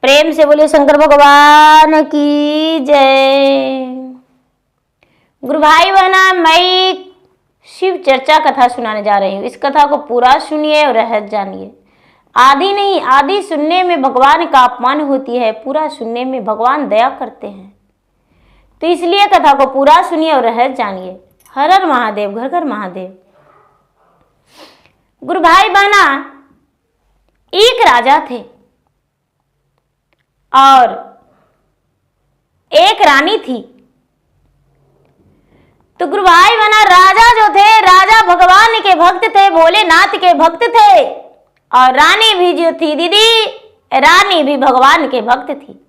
प्रेम से बोलिए शंकर भगवान की जय। गुरु भाई बहना, मैं शिव चर्चा कथा सुनाने जा रही हूँ। इस कथा को पूरा सुनिए और रहस्य जानिए। आधी नहीं, आधी सुनने में भगवान का अपमान होती है, पूरा सुनने में भगवान दया करते हैं। तो इसलिए कथा को पूरा सुनिए और रहस्य जानिए। हर हर महादेव, घर घर महादेव। गुरु भाई बहना, एक राजा थे और एक रानी थी। तो गुरु भाई बहना, राजा जो थे, राजा भगवान के भक्त थे, भोलेनाथ के भक्त थे। और रानी भी जो थी दीदी, रानी भी भगवान के भक्त थी।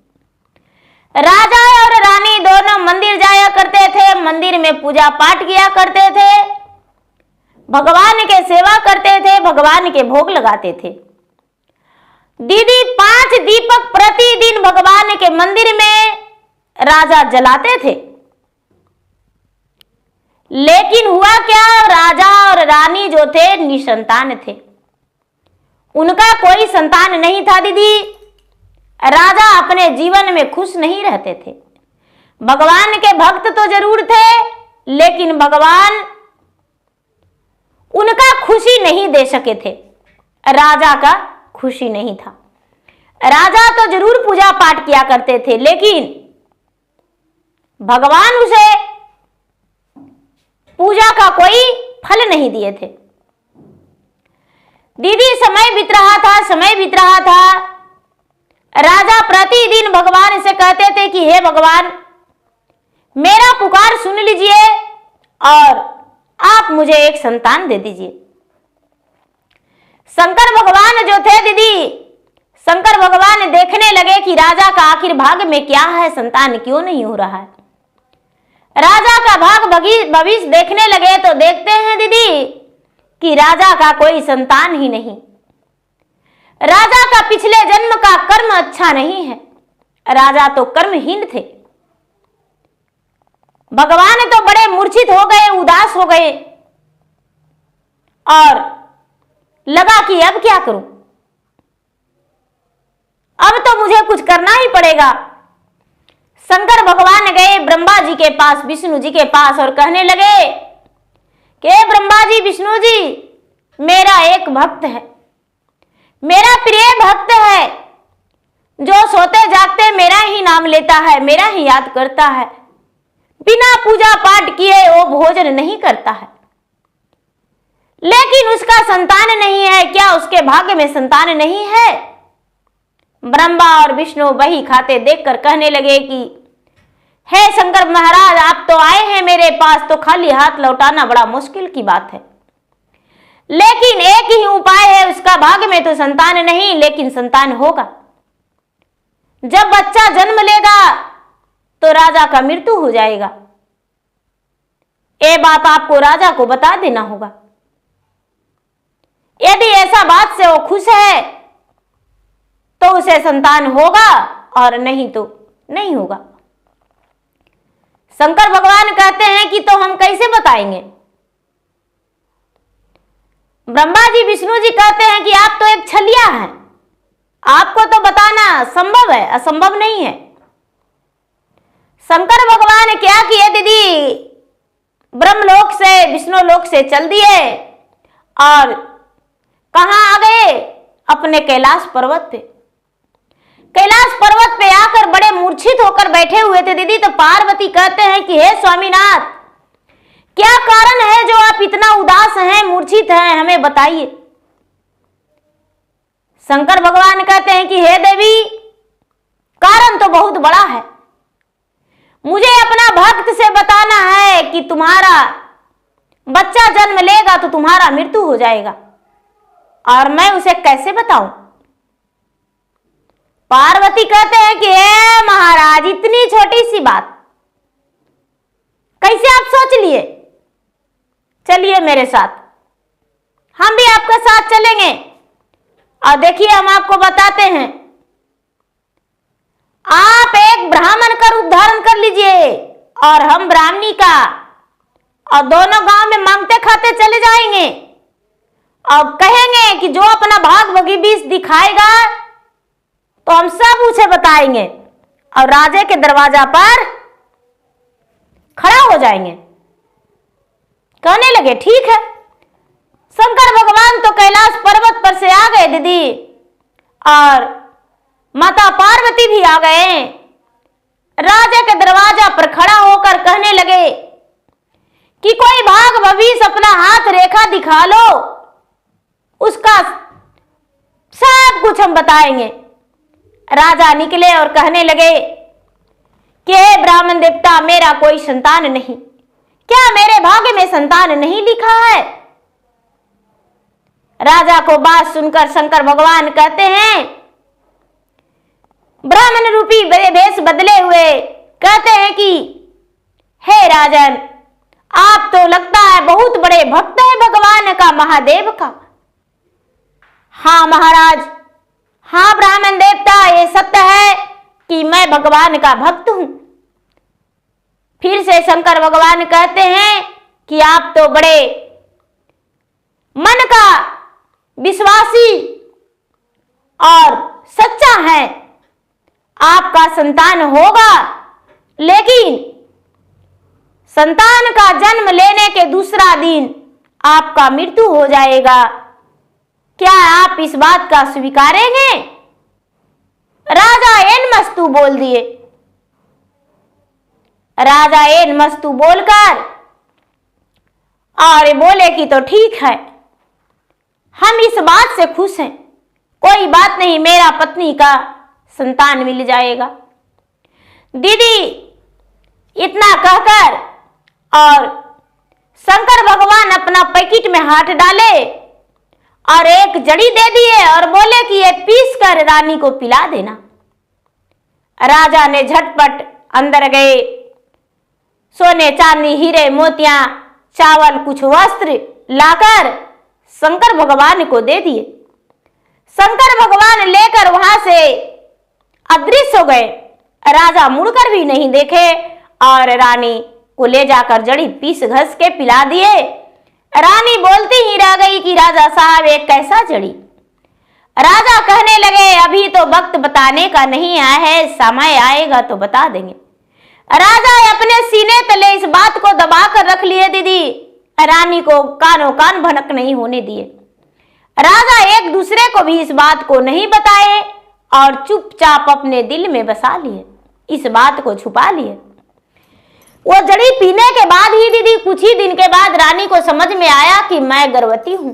राजा और रानी दोनों मंदिर जाया करते थे, मंदिर में पूजा पाठ किया करते थे, भगवान के सेवा करते थे, भगवान के भोग लगाते थे। दीदी 5 दीपक प्रतिदिन भगवान के मंदिर में राजा जलाते थे। लेकिन हुआ क्या, राजा और रानी जो थे निसंतान थे, उनका कोई संतान नहीं था। दीदी राजा अपने जीवन में खुश नहीं रहते थे। भगवान के भक्त तो जरूर थे, लेकिन भगवान उनका खुशी नहीं दे सके थे। राजा का खुशी नहीं था। राजा तो जरूर पूजा पाठ किया करते थे, लेकिन भगवान उसे पूजा का कोई फल नहीं दिए थे। दीदी समय बीत रहा था, समय बीत रहा था। राजा प्रतिदिन भगवान से कहते थे कि हे भगवान, मेरा पुकार सुन लीजिए और आप मुझे एक संतान दे दीजिए। शंकर भगवान जो थे दीदी, शंकर भगवान देखने लगे कि राजा का आखिर भाग्य में क्या है, संतान क्यों नहीं हो रहा है। राजा का भाग भविष्य देखने लगे तो देखते हैं दीदी कि राजा का कोई संतान ही नहीं। राजा का पिछले जन्म का कर्म अच्छा नहीं है। राजा तो कर्महीन थे। भगवान तो बड़े मूर्छित हो गए, उदास हो गए और लगा कि अब क्या करूं, अब तो मुझे कुछ करना ही पड़ेगा। शंकर भगवान गए ब्रह्मा जी के पास, विष्णु जी के पास और कहने लगे कि ब्रह्मा जी, विष्णु जी, मेरा एक भक्त है, मेरा प्रिय भक्त है, जो सोते जागते मेरा ही नाम लेता है, मेरा ही याद करता है, बिना पूजा पाठ किए वो भोजन नहीं करता है, लेकिन उसका संतान नहीं है। क्या उसके भाग्य में संतान नहीं है? ब्रह्मा और विष्णु वही खाते देखकर कहने लगे कि हे शंकर महाराज, आप तो आए हैं मेरे पास, तो खाली हाथ लौटाना बड़ा मुश्किल की बात है। लेकिन एक ही उपाय है, उसका भाग्य में तो संतान नहीं, लेकिन संतान होगा। जब बच्चा जन्म लेगा तो राजा का मृत्यु हो जाएगा। ये बात आपको राजा को बता देना होगा। यदि ऐसा बात से वो खुश है तो उसे संतान होगा, और नहीं तो नहीं होगा। शंकर भगवान कहते हैं कि तो हम कैसे बताएंगे? ब्रह्मा जी, विष्णु जी कहते हैं कि आप तो एक छलिया हैं, आपको तो बताना संभव है, असंभव नहीं है। शंकर भगवान क्या किए दीदी, ब्रह्मलोक से विष्णु लोक से चल दिए और कहां आ गए? अपने कैलाश पर्वत पे। कैलाश पर्वत पे आकर बड़े मूर्छित होकर बैठे हुए थे दीदी। तो पार्वती कहते हैं कि हे स्वामीनाथ, क्या कारण है जो आप इतना उदास हैं, मूर्छित हैं, हमें बताइए। शंकर भगवान कहते हैं कि हे देवी, कारण तो बहुत बड़ा है। मुझे अपना भक्त से बताना है कि तुम्हारा बच्चा जन्म लेगा तो तुम्हारा मृत्यु हो जाएगा, और मैं उसे कैसे बताऊं? पार्वती कहते हैं कि हे महाराज, इतनी छोटी सी बात कैसे आप सोच लिए? चलिए मेरे साथ, हम भी आपके साथ चलेंगे और देखिए हम आपको बताते हैं। आप एक ब्राह्मण का रूप धारण कर लीजिए और हम ब्राह्मणी का, और दोनों गांव में मांगते खाते चले जाएंगे। अब कहेंगे कि जो अपना भाग भगी बीस दिखाएगा तो हम सब उसे बताएंगे और राजे के दरवाजा पर खड़ा हो जाएंगे। कहने लगे ठीक है। शंकर भगवान तो कैलाश पर्वत पर से आ गए दीदी, और माता पार्वती भी आ गए। राजा के दरवाजा पर खड़ा होकर कहने लगे कि कोई भाग भविष्य अपना हाथ रेखा दिखा लो, उसका सब कुछ हम बताएंगे। राजा निकले और कहने लगे कि हे ब्राह्मण देवता, मेरा कोई संतान नहीं, क्या मेरे भाग्य में संतान नहीं लिखा है? राजा को बात सुनकर शंकर भगवान कहते हैं, ब्राह्मण रूपी वेश बदले हुए कहते हैं कि हे राजन, आप तो लगता है बहुत बड़े भक्त हैं भगवान का, महादेव का। हाँ महाराज, हाँ ब्राह्मण देवता, ये सत्य है कि मैं भगवान का भक्त हूं। फिर से शंकर भगवान कहते हैं कि आप तो बड़े मन का विश्वासी और सच्चा है, आपका संतान होगा, लेकिन संतान का जन्म लेने के दूसरा दिन आपका मृत्यु हो जाएगा। क्या आप इस बात का स्वीकारेंगे? राजा एन मस्तु बोल दिए। राजा एन मस्तु बोलकर और बोले कि तो ठीक है, हम इस बात से खुश हैं, कोई बात नहीं, मेरा पत्नी का संतान मिल जाएगा। दीदी इतना कहकर और शंकर भगवान अपना पैकेट में हाथ डाले और एक जड़ी दे दिए और बोले कि ये पीस कर रानी को पिला देना। राजा ने झटपट अंदर गए, सोने चांदी हीरे मोतियां चावल कुछ वस्त्र लाकर शंकर भगवान को दे दिए। शंकर भगवान लेकर वहां से अदृश्य हो गए। राजा मुड़कर भी नहीं देखे और रानी को ले जाकर जड़ी पीस घस के पिला दिए। रानी बोलती ही रह गई कि राजा साहब एक कैसा जड़ी। राजा कहने लगे अभी तो वक्त बताने का नहीं आया है, समय आएगा तो बता देंगे। राजा अपने सीने तले इस बात को दबा कर रख लिए दीदी, रानी को कानों कान भनक नहीं होने दिए। राजा एक दूसरे को भी इस बात को नहीं बताए और चुपचाप अपने दिल में बसा लिए, इस बात को छुपा लिए। वो जड़ी पीने के बाद ही दीदी कुछ ही दिन के बाद रानी को समझ में आया कि मैं गर्भवती हूं।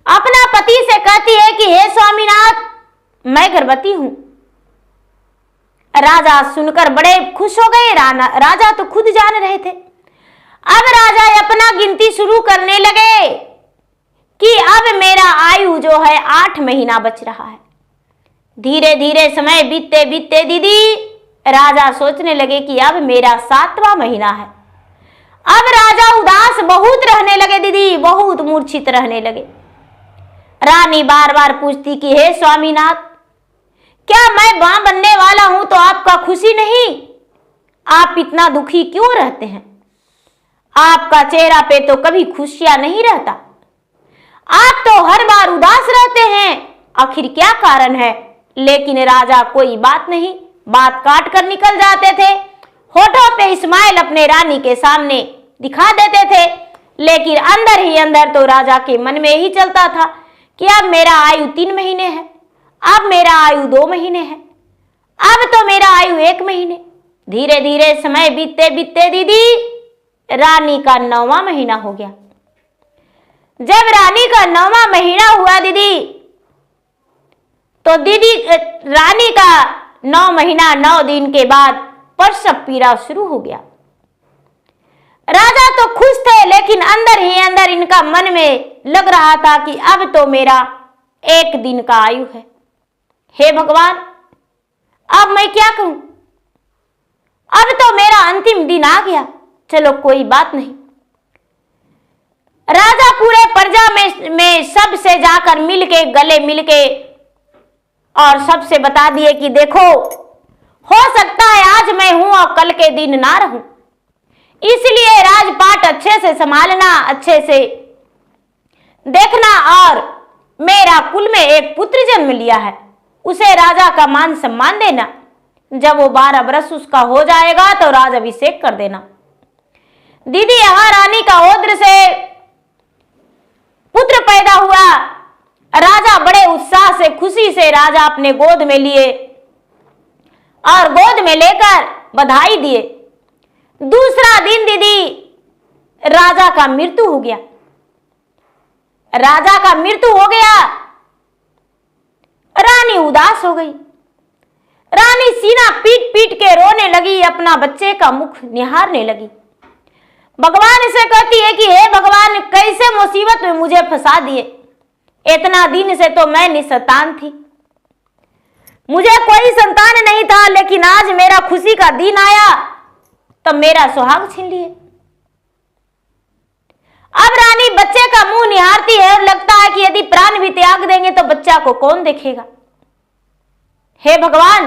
अपना पति से कहती है कि हे स्वामीनाथ, मैं गर्भवती हूं। राजा सुनकर बड़े खुश हो गए। राजा तो खुद जान रहे थे। अब राजा अपना गिनती शुरू करने लगे कि अब मेरा आयु जो है 8 महीना बच रहा है। धीरे धीरे समय बीतते बीतते दीदी राजा सोचने लगे कि अब मेरा 7वां महीना है। अब राजा उदास बहुत रहने लगे दीदी, बहुत मूर्छित रहने लगे। रानी बार बार पूछती कि हे स्वामीनाथ, क्या मैं मां बनने वाला हूं तो आपका खुशी नहीं? आप इतना दुखी क्यों रहते हैं? आपका चेहरा पे तो कभी खुशियां नहीं रहता, आप तो हर बार उदास रहते हैं, आखिर क्या कारण है? लेकिन राजा कोई बात नहीं, बात काट कर निकल जाते थे। होठों पे स्माइल अपने रानी के सामने दिखा देते थे, लेकिन अंदर ही अंदर तो राजा के मन में ही चलता था कि अब मेरा आयु 3 महीने है, अब मेरा आयु 2 महीने है, अब तो मेरा आयु 1 महीने। धीरे धीरे समय बीतते बीतते दीदी रानी का 9वां महीना हो गया। जब रानी का 9वां महीना हुआ दीदी, तो दीदी रानी का 9 महीना 9 दिन के बाद प्रसव पीड़ा शुरू हो गया। राजा तो खुश थे, लेकिन अंदर ही अंदर इनका मन में लग रहा था कि अब तो मेरा 1 दिन का आयु है। हे भगवान, अब मैं क्या करूं? अब तो मेरा अंतिम दिन आ गया। चलो कोई बात नहीं। राजा पूरे प्रजा में सबसे जाकर मिलके, गले मिलके और सबसे बता दिए कि देखो, हो सकता है आज मैं हूं और कल के दिन ना रहूं, इसलिए राजपाट अच्छे से संभालना, अच्छे से देखना। और मेरा कुल में एक पुत्र जन्म लिया है, उसे राजा का मान सम्मान देना। जब वो 12 बरस उसका हो जाएगा तो राज अभिषेक कर देना। दीदी यहां रानी का औद्र से पुत्र पैदा हुआ। राजा बड़े उत्साह से खुशी से राजा अपने गोद में लिए और गोद में लेकर बधाई दिए। दूसरा दिन दीदी राजा का मृत्यु हो गया। राजा का मृत्यु हो गया। रानी उदास हो गई। रानी सीना पीट पीट के रोने लगी, अपना बच्चे का मुख निहारने लगी। भगवान से कहती है कि हे भगवान, कैसे मुसीबत में मुझे फंसा दिए। इतना दिन से तो मैं निसंतान थी, मुझे कोई संतान नहीं था, लेकिन आज मेरा खुशी का दिन आया तो मेरा सुहाग छीन लिए। अब रानी बच्चे का मुंह निहारती है और लगता है कि यदि प्राण भी त्याग देंगे तो बच्चा को कौन देखेगा। हे भगवान,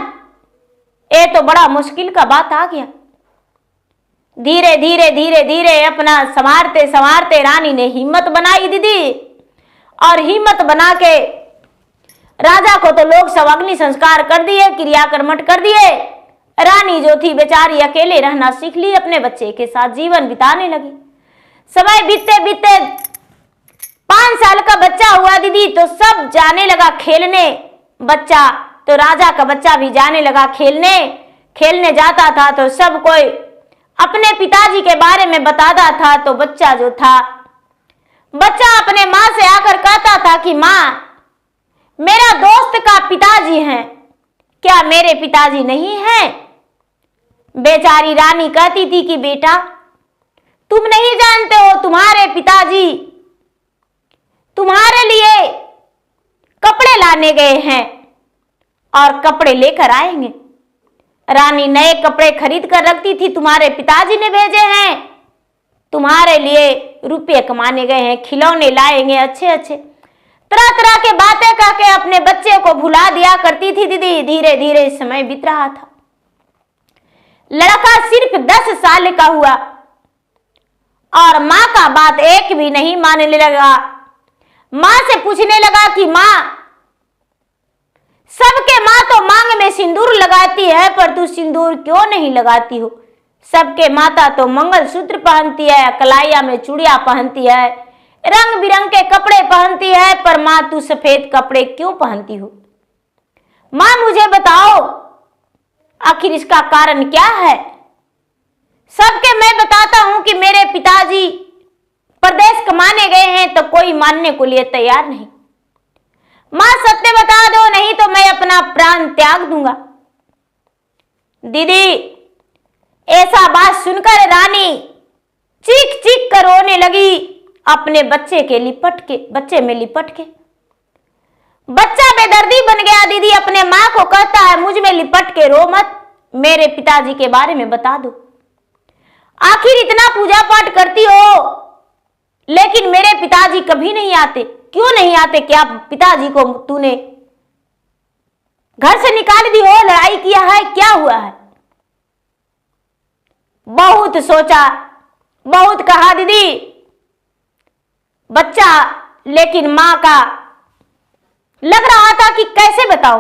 ये तो बड़ा मुश्किल का बात आ गया। धीरे धीरे धीरे धीरे अपना संवारते संवारते रानी ने हिम्मत बनाई दीदी, और हिम्मत बना के राजा को तो लोग सब अग्नि संस्कार कर दिए, क्रियाकर्मठ कर दिए। रानी जो थी बेचारी अकेले रहना सीख ली, अपने बच्चे के साथ जीवन बिताने लगी। समय बीतते बीतते 5 साल का बच्चा हुआ दीदी, तो सब जाने लगा खेलने। बच्चा तो राजा का बच्चा भी जाने लगा खेलने। खेलने जाता था तो सब कोई अपने पिताजी के बारे में बताता था। तो बच्चा जो था, बच्चा अपने माँ से आकर कहता था कि माँ, मेरा दोस्त का पिताजी हैं, क्या मेरे पिताजी नहीं हैं? बेचारी रानी कहती थी कि बेटा, तुम नहीं जानते हो, तुम्हारे पिताजी तुम्हारे लिए कपड़े लाने गए हैं और कपड़े लेकर आएंगे। रानी नए कपड़े खरीद कर रखती थी, तुम्हारे पिताजी ने भेजे हैं, तुम्हारे लिए रुपये कमाने गए हैं, खिलौने लाएंगे अच्छे अच्छे। तरह तरह के बातें कह के अपने बच्चे को भुला दिया करती थी दीदी। धीरे धीरे समय बीत रहा था। लड़का सिर्फ 10 साल का हुआ और माँ का बात एक भी नहीं मानने लगा। माँ से पूछने लगा कि माँ, सबके माँ तो मांग में सिंदूर लगाती है, पर तू सिंदूर क्यों नहीं लगाती हो? सबके माता तो मंगलसूत्र पहनती है, कलाइया में चूड़ियां पहनती है, रंग बिरंग के कपड़े पहनती है, पर माँ तू सफेद कपड़े क्यों पहनती हो? माँ मुझे बताओ, आखिर इसका कारण क्या है? सबके मैं बताता हूं कि मेरे पिताजी परदेश कमाने गए हैं, तो कोई मानने को लिए तैयार नहीं। मां सत्य बता दो, नहीं तो मैं अपना प्राण त्याग दूंगा। दीदी ऐसा बात सुनकर रानी चीख चीख कर रोने लगी, अपने बच्चे में लिपट के। बच्चा बेदर्दी बन गया दीदी, अपने मां को कहता है, मुझ में लिपट के रो मत, मेरे पिताजी के बारे में बता दो। आखिर इतना पूजा पाठ करती हो, लेकिन मेरे पिताजी कभी नहीं आते। क्यों नहीं आते? क्या पिताजी को तूने घर से निकाल दी हो, लड़ाई किया है, क्या हुआ है? बहुत सोचा, बहुत कहा दीदी बच्चा, लेकिन मां का लग रहा था कि कैसे बताओ।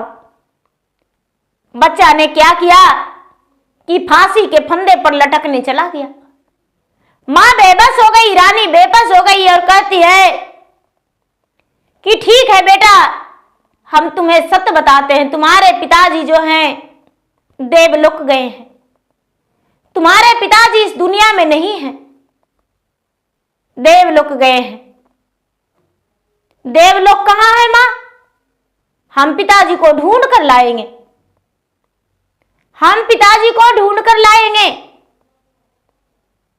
बच्चा ने क्या किया कि फांसी के फंदे पर लटकने चला गया। मां बेबस हो गई, रानी बेबस हो गई और कहती है कि ठीक है बेटा, हम तुम्हें सत्य बताते हैं, तुम्हारे पिताजी जो हैं देवलोक गए हैं, तुम्हारे पिताजी इस दुनिया में नहीं हैं, देवलोक गए हैं। देवलोक कहां है मां? हम पिताजी को ढूंढ कर लाएंगे, हम पिताजी को ढूंढ कर लाएंगे,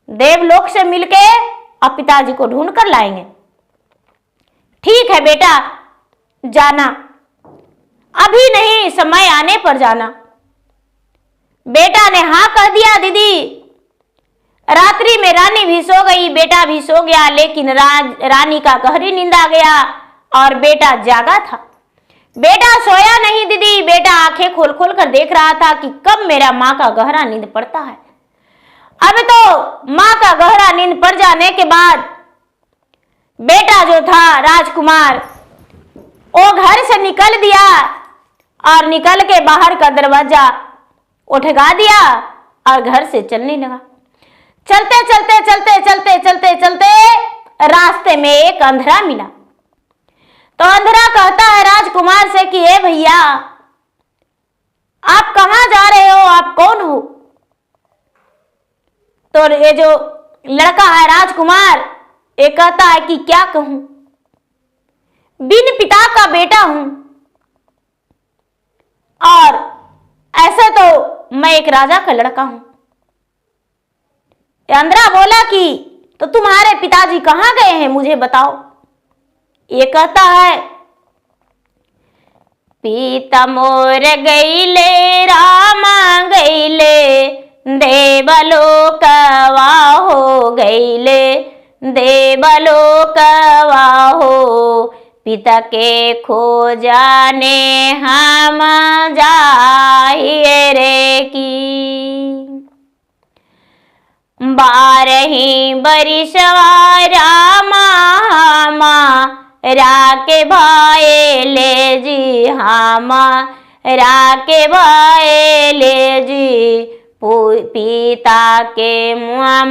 देवलोक से मिलके अब पिताजी को ढूंढ कर लाएंगे। ठीक है बेटा, जाना, अभी नहीं, समय आने पर जाना। बेटा ने हाँ कह दिया दीदी। रात्रि में रानी भी सो गई, बेटा भी सो गया, लेकिन रानी का गहरी नींद आ गया और बेटा जागा था। बेटा सोया नहीं दीदी, बेटा आंखें खोल खोल कर देख रहा था कि कब मेरा माँ का गहरा नींद पड़ता है। अब तो माँ का गहरा नींद पड़ जाने के बाद बेटा जो था राजकुमार, वो घर से निकल दिया और निकल के बाहर का दरवाजा उठगा दिया और घर से चलने लगा। चलते चलते चलते चलते चलते चलते रास्ते में एक अंधरा मिला। तो अंधरा कहता है राजकुमार से कि ए भैया, आप कहां जा रहे हो, आप कौन हो? तो ये जो लड़का है राजकुमार, ये कहता है कि क्या कहूं, बिन पिता का बेटा हूं और ऐसे तो मैं एक राजा का लड़का हूं। अंधरा बोला कि तो तुम्हारे पिताजी कहां गए हैं, मुझे बताओ। ये कहता है पीता मोर गईले रामा गईले, देवलोकवा हो गईले, देवलोकवा हो, पिता के खोजाने हम जाहिए रे की। 12 बरिसवा रामा राके भाई ले जी, हामा राके भाई ले जी, पिता के मुँह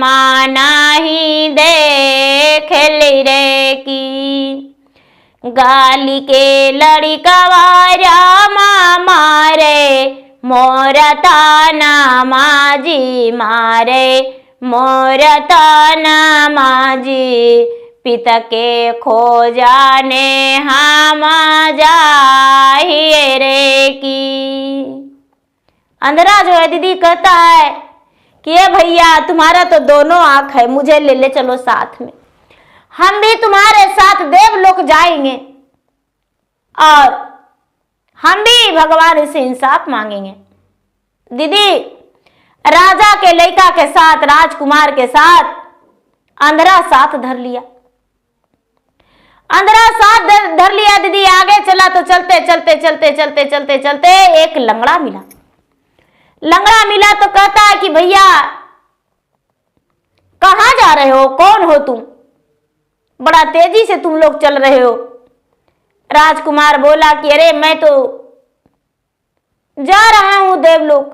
नाही देख ली रे की। गाली के लड़कवा रामा मारे, मोरा ताना माजी मारे, मोरा ताना माजी, पिता के खोजाने हम जाहिए रे की। अंधरा जो है दीदी कहता है कि ये भैया, तुम्हारा तो दोनों आंख है, मुझे ले ले चलो साथ में, हम भी तुम्हारे साथ देवलोक जाएंगे और हम भी भगवान से इंसाफ मांगेंगे। दीदी, राजा के लड़का के साथ, राजकुमार के साथ अंधरा साथ धर लिया। अंधरा साथ धर लिया दीदी, आगे चला तो चलते चलते चलते चलते चलते चलते एक लंगड़ा मिला। लंगड़ा मिला तो कहता है कि भैया कहां जा रहे हो, कौन हो तुम, बड़ा तेजी से तुम लोग चल रहे हो। राजकुमार बोला कि अरे मैं तो जा रहा हूं देवलोक,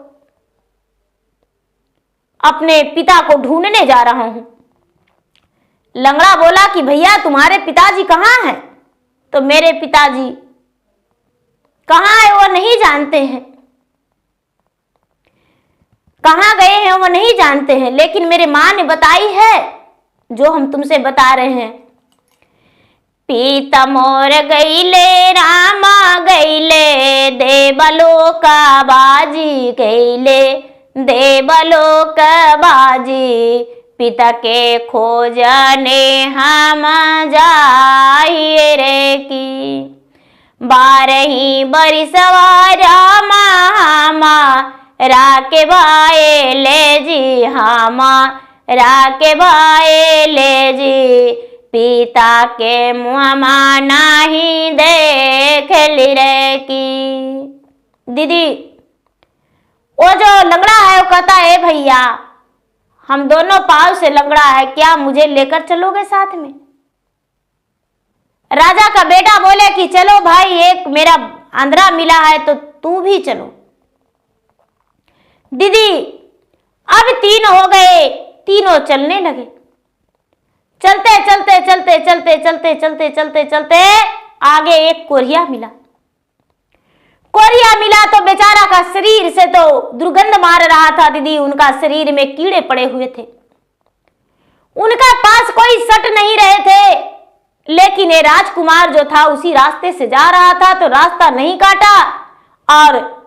अपने पिता को ढूंढने जा रहा हूं। लंगड़ा बोला कि भैया तुम्हारे पिताजी कहां हैं? तो मेरे पिताजी कहां है वो नहीं जानते हैं, कहां गए हैं वो नहीं जानते हैं, लेकिन मेरे मां ने बताई है जो हम तुमसे बता रहे हैं। पीता मोर गईले रामा गईले, देवलोक बाजी गईले, देवलोक बाजी, पिता के खोजने हम जाहिए रे की। 12 बरिसवा रामा हामा राके भाई ले जी, हामा राके भाई ले जी, पिता के मुँह नाही देख ली रे की। दीदी, वो जो लंगड़ा है वो कहता है भैया हम दोनों पांव से लंगड़ा है, क्या मुझे लेकर चलोगे साथ में? राजा का बेटा बोले कि चलो भाई, एक मेरा अंधरा मिला है तो तू भी चलो। दीदी, अब 3 हो गए, तीनों चलने लगे। चलते चलते चलते चलते चलते चलते चलते चलते आगे एक कोरिया मिला। कोरिया मिला तो बेचारा का शरीर से तो दुर्गंध मार रहा था दीदी, उनका शरीर में कीड़े पड़े हुए थे, उनका पास कोई सट नहीं रहे थे। लेकिन ये राजकुमार जो था उसी रास्ते से जा रहा था तो रास्ता नहीं काटा और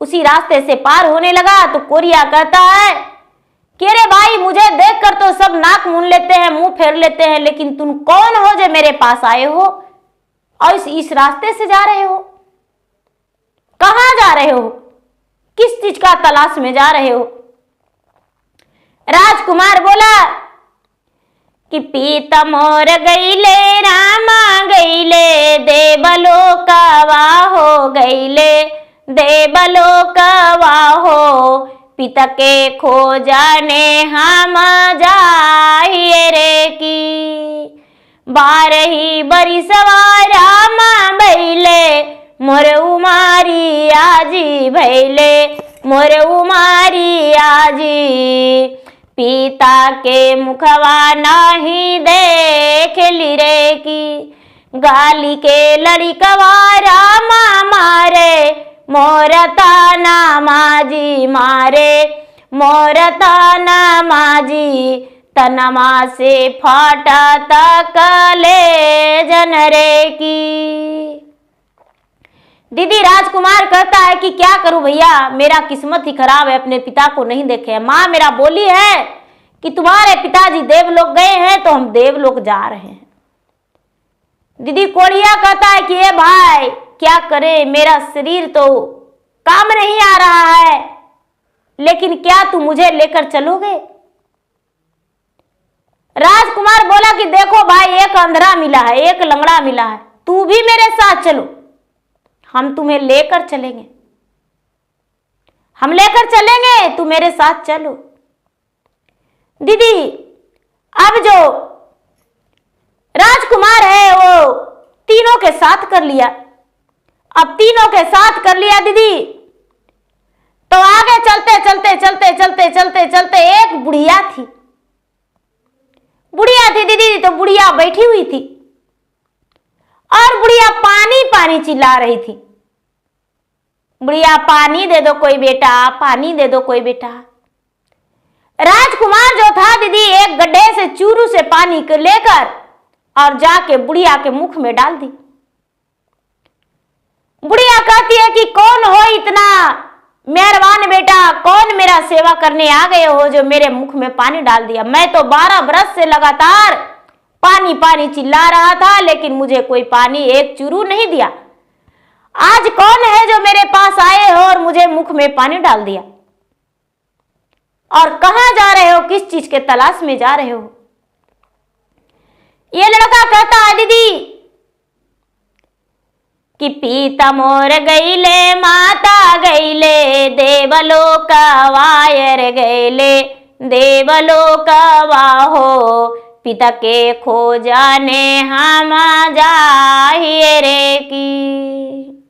उसी रास्ते से पार होने लगा। तो कोरिया कहता है कि अरे भाई, मुझे देखकर तो सब नाक मूंद लेते हैं, मुंह फेर लेते हैं, लेकिन तुम कौन हो जो मेरे पास आए हो और इस रास्ते से जा रहे हो? कहां जा रहे हो? किस चीज का तलाश में जा रहे हो? राजकुमार बोला कि पीता मोर गईले रामा गईले, देवलोकवा हो गईले, देवलोकवा हो, पिता के खोजने हम जाहिए रे की। 12 बरिसवा रामा बैले, मोर उमारी आजी भैले मोर उमारी आजी। पिता के मुखवा नाही देखली रे की गाली के लड़िकवा रामा मारे मोर ताना माजी मारे मोर ताना माजी। तनमा से फाटा तकले जनरे की। दीदी राजकुमार कहता है कि क्या करूं भैया, मेरा किस्मत ही खराब है, अपने पिता को नहीं देखे। माँ मेरा बोली है कि तुम्हारे पिताजी देवलोक गए हैं तो हम देवलोक जा रहे हैं। दीदी कोढ़िया कहता है कि ये भाई क्या करे, मेरा शरीर तो काम नहीं आ रहा है, लेकिन क्या तू मुझे लेकर चलोगे? राजकुमार बोला कि देखो भाई, एक अंधरा मिला है, एक लंगड़ा मिला है, तू भी मेरे साथ चलो, हम तुम्हें लेकर चलेंगे, हम लेकर चलेंगे, तू मेरे साथ चलो। दीदी अब जो राजकुमार है वो तीनों के साथ कर लिया। अब तीनों के साथ कर लिया दीदी, तो आगे चलते चलते चलते चलते चलते चलते एक बुढ़िया थी दीदी। तो बुढ़िया बैठी हुई थी और बुढ़िया पानी पानी चिल्ला रही थी। बुढ़िया पानी दे दो कोई बेटा, पानी दे दो कोई बेटा। राजकुमार जो था दीदी एक गड्ढे से चूरू से पानी को लेकर और जाके बुढ़िया के मुख में डाल दी। बुढ़िया कहती है कि कौन हो इतना मेहरबान बेटा, कौन मेरा सेवा करने आ गए हो जो मेरे मुख में पानी डाल दिया? मैं तो 12 बरस से लगातार पानी पानी चिल्ला रहा था, लेकिन मुझे कोई पानी एक चूरू नहीं दिया। आज कौन है जो मेरे पास आए हो और मुझे मुख में पानी डाल दिया? और कहां जा रहे हो, किस चीज के तलाश में जा रहे हो? ये लड़का कहता है दीदी कि पिता मोर गईले माता गईले देवलोक वायर गईले देवलोक वाहो। पिता के खोजने हम जाहिए रे की।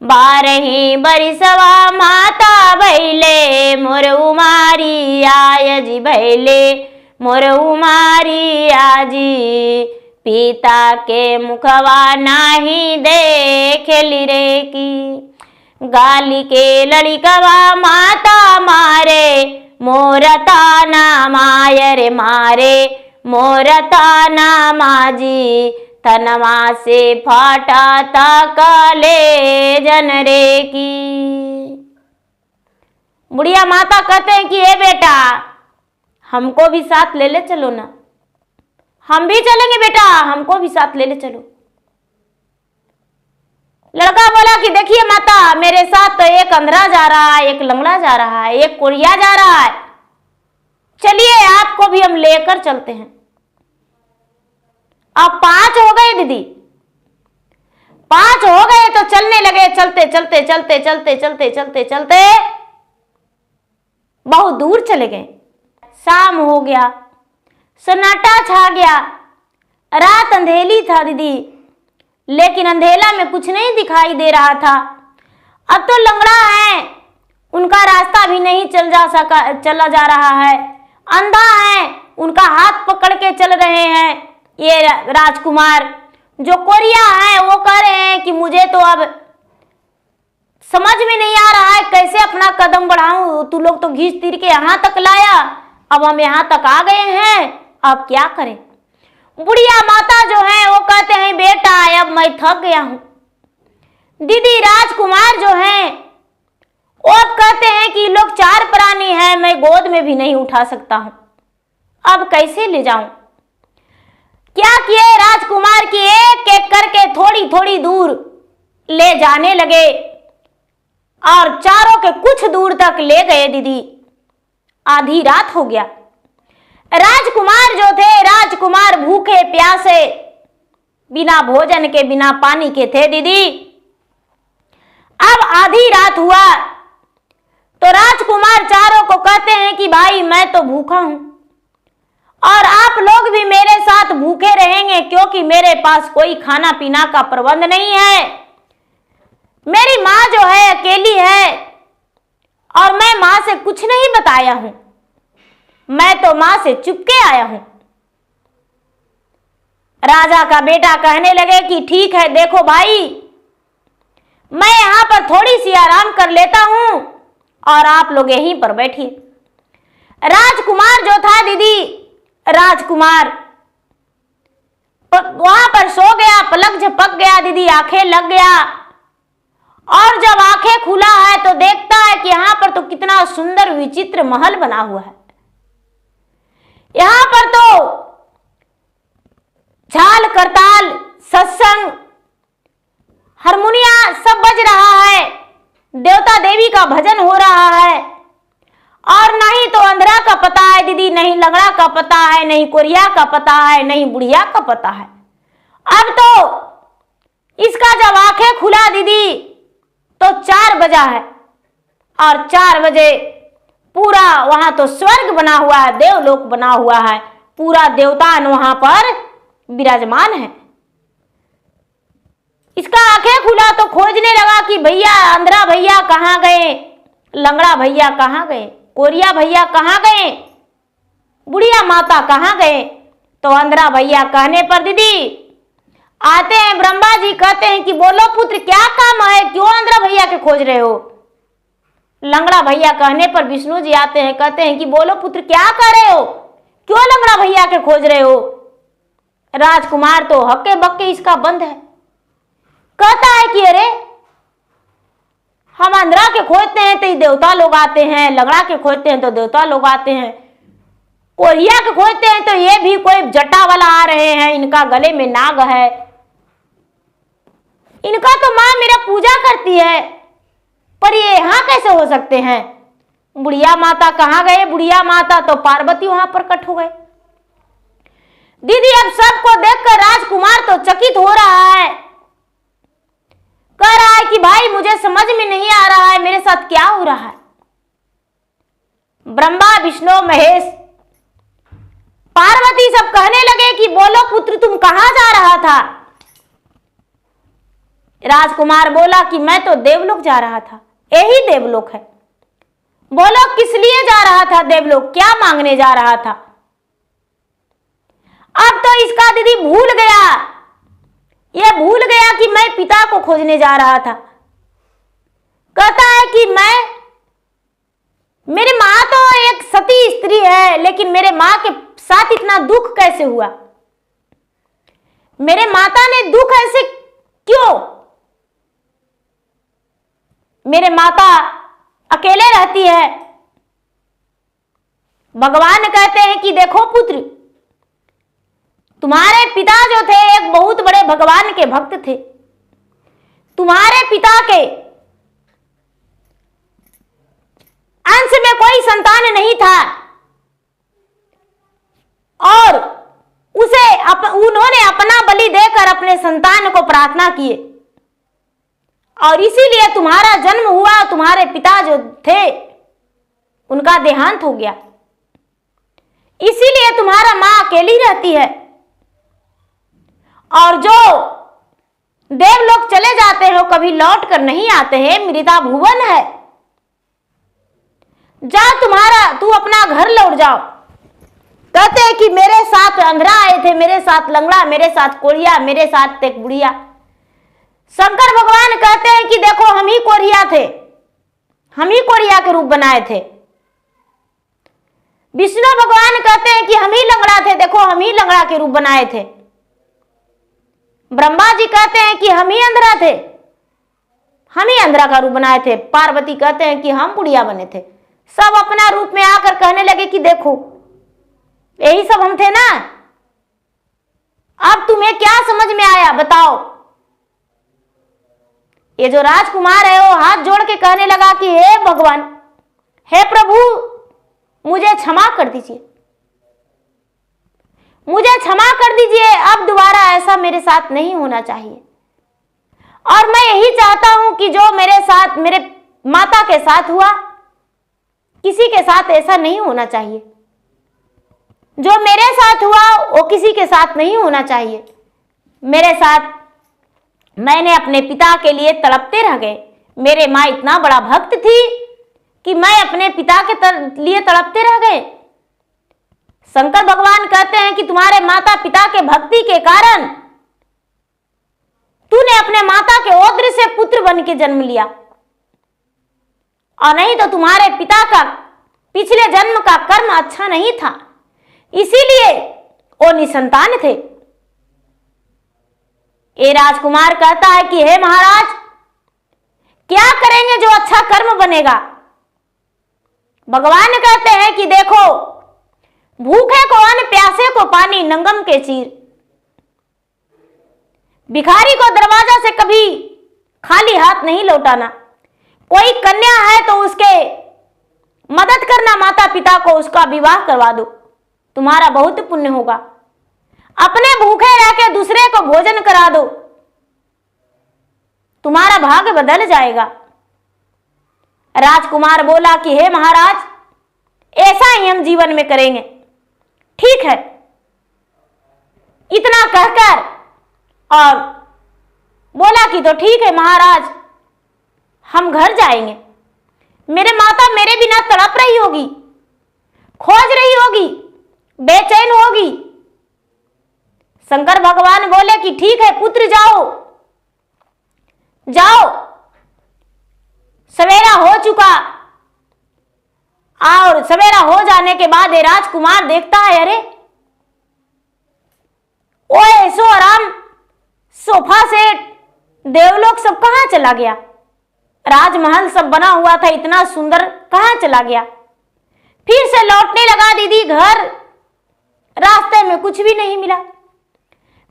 12 बरिसवा माता भैले मोर उमारी आयजी भैले मोर उमारी आजी। पिता के मुखवा नाही देखली रे की गाली के लड़िकवा माता मारे मोर ताना मायर मारे मोर ताना माजी। तनमा से फाटा तकले जनरे की। बुढ़िया माता कहते हैं कि ए बेटा हमको भी साथ ले ले चलो ना, हम भी चलेंगे बेटा, हमको भी साथ ले ले चलो। लड़का बोला कि देखिए माता, मेरे साथ तो एक अंधरा जा रहा है, एक लंगड़ा जा रहा है, एक कोढ़िया जा रहा है, चलिए आपको भी हम लेकर चलते हैं। अब 5 हो गए दीदी, 5 हो गए तो चलने लगे। चलते चलते चलते चलते चलते चलते चलते बहुत दूर चले गए। शाम हो गया, सन्नाटा छा गया, रात अंधेली था दीदी, लेकिन अंधेला में कुछ नहीं दिखाई दे रहा था। अब तो लंगड़ा है, उनका रास्ता भी नहीं चला जा रहा है। अंधा है, उनका हाथ पकड़ के चल रहे हैं ये राजकुमार। जो कोरिया है वो कह रहे हैं कि मुझे तो अब समझ में नहीं आ रहा है कैसे अपना कदम बढ़ाऊं, तू लोग तो घींच तीर के यहाँ तक लाया, अब हम यहाँ तक आ गए हैं, अब क्या करें? बुढ़िया माता जो है वो कहते हैं बेटा अब मैं थक गया हूं। दीदी राजकुमार जो है वो कहते हैं कि लोग 4 प्राणी हैं, मैं गोद में भी नहीं उठा सकता हूं, अब कैसे ले जाऊं? क्या किए राजकुमार की एक एक करके थोड़ी थोड़ी दूर ले जाने लगे और चारों के कुछ दूर तक ले गए दीदी। आधी रात हो गया। राजकुमार जो थे, राजकुमार भूखे प्यासे बिना भोजन के बिना पानी के थे दीदी। अब आधी रात हुआ तो राजकुमार चारों को कहते हैं कि भाई मैं तो भूखा हूं और आप लोग भी मेरे साथ भूखे रहेंगे, क्योंकि मेरे पास कोई खाना पीना का प्रबंध नहीं है। मेरी माँ जो है अकेली है और मैं माँ से कुछ नहीं बताया हूं, मैं तो माँ से चुपके आया हूं। राजा का बेटा कहने लगे कि ठीक है, देखो भाई, मैं यहां पर थोड़ी सी आराम कर लेता हूं और आप लोग यहीं पर बैठिए। राजकुमार जो था दीदी, राजकुमार वहां पर सो गया, पलक झपक गया दीदी, आंखें लग गया। और जब आंखें खुला है तो देखता है कि यहां पर तो कितना सुंदर विचित्र महल बना हुआ है। यहां पर तो झाल करताल, सत्संग, हारमोनिया सब बज रहा है, देवता देवी का भजन हो रहा है। और नहीं तो अंधरा का पता है दीदी, नहीं लंगड़ा का पता है, नहीं कोरिया का पता है, नहीं बुढ़िया का पता है। अब तो इसका जब आंखें खुला दीदी तो 4 बजा है और 4 बजे पूरा वहां तो स्वर्ग बना हुआ है, देवलोक बना हुआ है, पूरा देवतान वहां पर विराजमान है। इसका आंखें खुला तो खोजने लगा कि भैया, अंधरा भैया कहाँ गए, लंगड़ा भैया कहाँ गए, कोरिया भैया कहाँ गए, बुढ़िया माता कहाँ गए। तो अंधरा भैया कहने पर दीदी आते हैं, ब्रह्मा जी कहते हैं कि बोलो पुत्र क्या काम है, क्यों अंधरा भैया के खोज रहे हो। लंगड़ा भैया कहने पर विष्णु जी आते हैं, कहते हैं कि बोलो पुत्र क्या कर रहे हो, क्यों लंगड़ा भैया के खोज रहे हो। राजकुमार तो हक्के बक्के इसका बंद है, कहता है कि अरे हम अंधरा के खोजते हैं तो देवता लोग आते हैं, लंगड़ा के खोजते हैं तो देवता लोग आते हैं, कोरिया के खोजते हैं तो ये भी कोई जटा वाला आ रहे हैं, इनका गले में नाग है, इनका तो माँ मेरा पूजा करती है, पर ये यहां कैसे हो सकते हैं। बुढ़िया माता कहाँ गए, बुढ़िया माता तो पार्वती वहां प्रकट हो गए। दीदी अब सबको देखकर राजकुमार तो चकित हो रहा है, कह रहा है कि भाई मुझे समझ में नहीं आ रहा है मेरे साथ क्या हो रहा है। ब्रह्मा विष्णु महेश पार्वती सब कहने लगे कि बोलो पुत्र तुम कहां जा रहा था। राजकुमार बोला कि मैं तो देवलोक जा रहा था। यही देवलोक है। बोलो किस लिए जा रहा था देवलोक, क्या मांगने जा रहा था। अब तो इसका दीदी भूल गया, ये भूल गया कि मैं पिता को खोजने जा रहा था। कहता है कि मेरी माँ तो एक सती स्त्री है, लेकिन मेरे माँ के साथ इतना दुख कैसे हुआ, मेरे माता ने दुख ऐसे क्यों। मेरे माता अकेले रहती है। भगवान कहते हैं कि देखो पुत्र, तुम्हारे पिता जो थे एक बहुत बड़े भगवान के भक्त थे। तुम्हारे पिता के अंश में कोई संतान नहीं था और उन्होंने अपना बलि देकर अपने संतान को प्रार्थना किए और इसीलिए तुम्हारा जन्म हुआ। तुम्हारे पिता जो थे उनका देहांत हो गया, इसीलिए तुम्हारा मां अकेली रहती है। और जो देवलोक चले जाते हो कभी लौट कर नहीं आते हैं, मृदा भुवन है। जा तू अपना घर लौट जाओ। कहते हैं कि मेरे साथ अंधरा आए थे, मेरे साथ लंगड़ा, मेरे साथ कोरिया, मेरे साथ एक बुढ़िया। शंकर भगवान कहते हैं कि देखो हम ही कोरिया थे, हम ही कोरिया के रूप बनाए थे। विष्णु भगवान कहते हैं कि हम ही लंगड़ा थे, देखो हम ही लंगड़ा के रूप बनाए थे। ब्रह्मा जी कहते हैं कि हम ही अंधरा थे, हम ही अंधरा का रूप बनाए थे। पार्वती कहते हैं कि हम बुढ़िया बने थे। सब अपना रूप में आकर कहने लगे कि देखो यही सब हम थे ना, अब तुम्हें क्या समझ में आया बताओ। ये जो राजकुमार है वो हाथ जोड़ के कहने लगा कि हे भगवान, हे प्रभु, मुझे क्षमा कर दीजिए, मुझे क्षमा कर दीजिए। अब दोबारा ऐसा मेरे साथ नहीं होना चाहिए और मैं यही चाहता हूं कि जो मेरे साथ, मेरे माता के साथ हुआ, किसी के साथ ऐसा नहीं होना चाहिए। जो मेरे साथ हुआ वो किसी के साथ नहीं होना चाहिए। मेरे साथ मैंने अपने पिता के लिए तड़पते रह गए। मेरे माँ इतना बड़ा भक्त थी कि मैं अपने पिता के लिए तड़पते रह गए। शंकर भगवान कहते हैं कि तुम्हारे माता पिता के भक्ति के कारण तूने अपने माता के ओद्र से पुत्र बन के जन्म लिया, और नहीं तो तुम्हारे पिता का पिछले जन्म का कर्म अच्छा नहीं था, इसीलिए वो निसंतान थे। ये राजकुमार कहता है कि हे महाराज, क्या करेंगे जो अच्छा कर्म बनेगा? भगवान कहते हैं कि देखो, भूखे को अन्न, प्यासे को पानी, नंगम के चीर। भिखारी को दरवाजा से कभी खाली हाथ नहीं लौटाना। कोई कन्या है तो उसके मदद करना, माता पिता को उसका विवाह करवा दो, तुम्हारा बहुत पुण्य होगा। अपने भूखे रह के दूसरे को भोजन करा दो, तुम्हारा भाग्य बदल जाएगा। राजकुमार बोला कि हे महाराज, ऐसा ही हम जीवन में करेंगे। ठीक है, इतना कहकर और बोला कि तो ठीक है महाराज, हम घर जाएंगे। मेरे माता मेरे बिना तड़प रही होगी, खोज रही होगी, बेचैन होगी। शंकर भगवान बोले कि ठीक है पुत्र, जाओ जाओ, सवेरा हो चुका। और सवेरा हो जाने के बाद राजकुमार देखता है, अरे ओए सो आराम, सोफा सेट, देवलोक सब कहां चला गया? राजमहल सब बना हुआ था इतना सुंदर, कहां चला गया? फिर से लौटने लगा दीदी घर। रास्ते में कुछ भी नहीं मिला।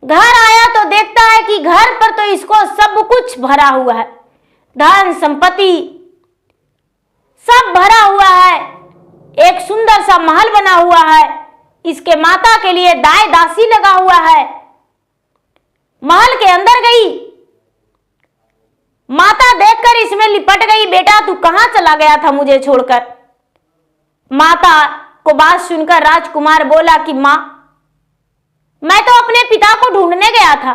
घर आया तो देखता है कि घर पर तो इसको सब कुछ भरा हुआ है, धन संपत्ति सब भरा हुआ है। एक सुंदर सा महल बना हुआ है, इसके माता के लिए दाई दासी लगा हुआ है। महल के अंदर गई, माता देखकर इसमें लिपट गई, बेटा तू कहां चला गया था मुझे छोड़कर? माता को बात सुनकर राजकुमार बोला कि मां, मैं तो अपने पिता को ढूंढने गया था।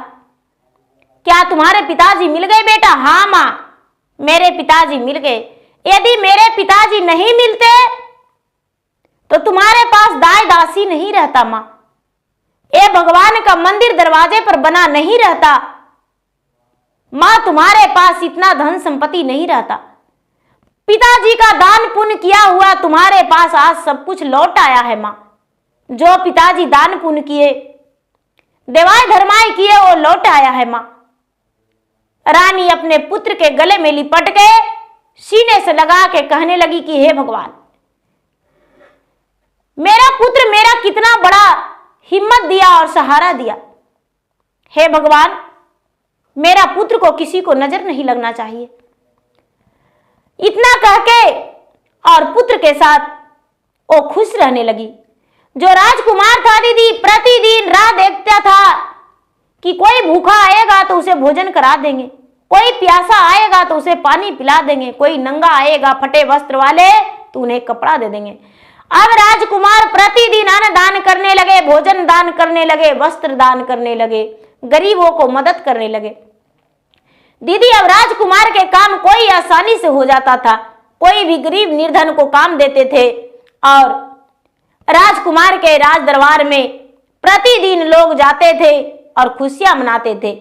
क्या तुम्हारे पिताजी मिल गए बेटा? हाँ मां, मेरे पिताजी मिल गए। यदि मेरे पिताजी नहीं मिलते तो तुम्हारे पास दाई दासी नहीं रहता मां, ये भगवान का मंदिर दरवाजे पर बना नहीं रहता मां, तुम्हारे पास इतना धन संपत्ति नहीं रहता। पिताजी का दान पुण्य किया हुआ तुम्हारे पास आज सब कुछ लौट आया है मां। जो पिताजी दान पुण्य किए, देवाय धर्माय किए, वो लौट आया है मां। रानी अपने पुत्र के गले में लिपट के सीने से लगा के कहने लगी कि हे भगवान, मेरा पुत्र मेरा कितना बड़ा हिम्मत दिया और सहारा दिया। हे भगवान, मेरा पुत्र को किसी को नजर नहीं लगना चाहिए। इतना कह के और पुत्र के साथ वो खुश रहने लगी। जो राजकुमार था दीदी, प्रतिदिन राह देखता था कि कोई भूखा आएगा तो उसे भोजन करा देंगे, कोई प्यासा आएगा तो उसे पानी पिला देंगे, कोई नंगा आएगा फटे वस्त्र वाले तो उन्हें कपड़ा दे देंगे। अब राजकुमार प्रतिदिन अन्न दान करने लगे, भोजन दान करने लगे, वस्त्र दान करने लगे, गरीबों को मदद करने लगे। दीदी अब राजकुमार के काम कोई आसानी से हो जाता था। कोई भी गरीब निर्धन को काम देते थे और राजकुमार के राज दरबार में प्रतिदिन लोग जाते थे और खुशियां मनाते थे।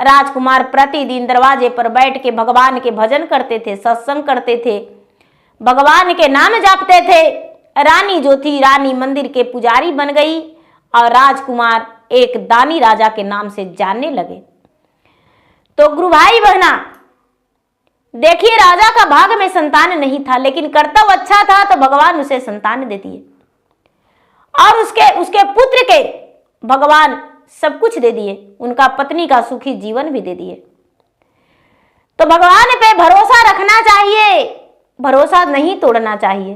राजकुमार प्रतिदिन दरवाजे पर बैठ के भगवान के भजन करते थे, सत्संग करते थे, भगवान के नाम जापते थे। रानी जो थी, रानी मंदिर के पुजारी बन गई और राजकुमार एक दानी राजा के नाम से जानने लगे। तो गुरु भाई बहना, देखिए राजा का भाग में संतान नहीं था, लेकिन कर्तव्य अच्छा था तो भगवान उसे संतान दे दिए और उसके पुत्र के भगवान सब कुछ दे दिए, उनका पत्नी का सुखी जीवन भी दे दिए। तो भगवान पे भरोसा रखना चाहिए, भरोसा नहीं तोड़ना चाहिए।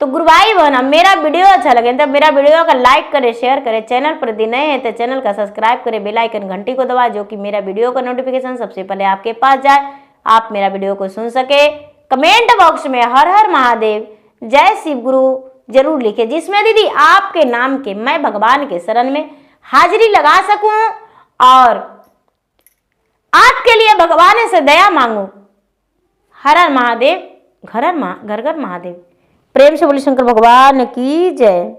तो गुरु भाई बहना, मेरा वीडियो अच्छा लगे तो मेरा वीडियो का लाइक करें, शेयर करें। चैनल पर यदि नए हैं तो चैनल का सब्सक्राइब करें, बेल आइकन घंटी को दबाएं, जो कि मेरा वीडियो का नोटिफिकेशन सबसे पहले आपके पास जाए, आप मेरा वीडियो को सुन सके। कमेंट बॉक्स में हर हर महादेव, जय शिव गुरु जरूर लिखे, जिसमें दीदी आपके नाम के मैं भगवान के शरण में हाजिरी लगा सकूं और आपके लिए भगवान से दया मांगो। हर हर महादेव, घर घर महादेव। प्रेम से बोले शंकर भगवान की जय।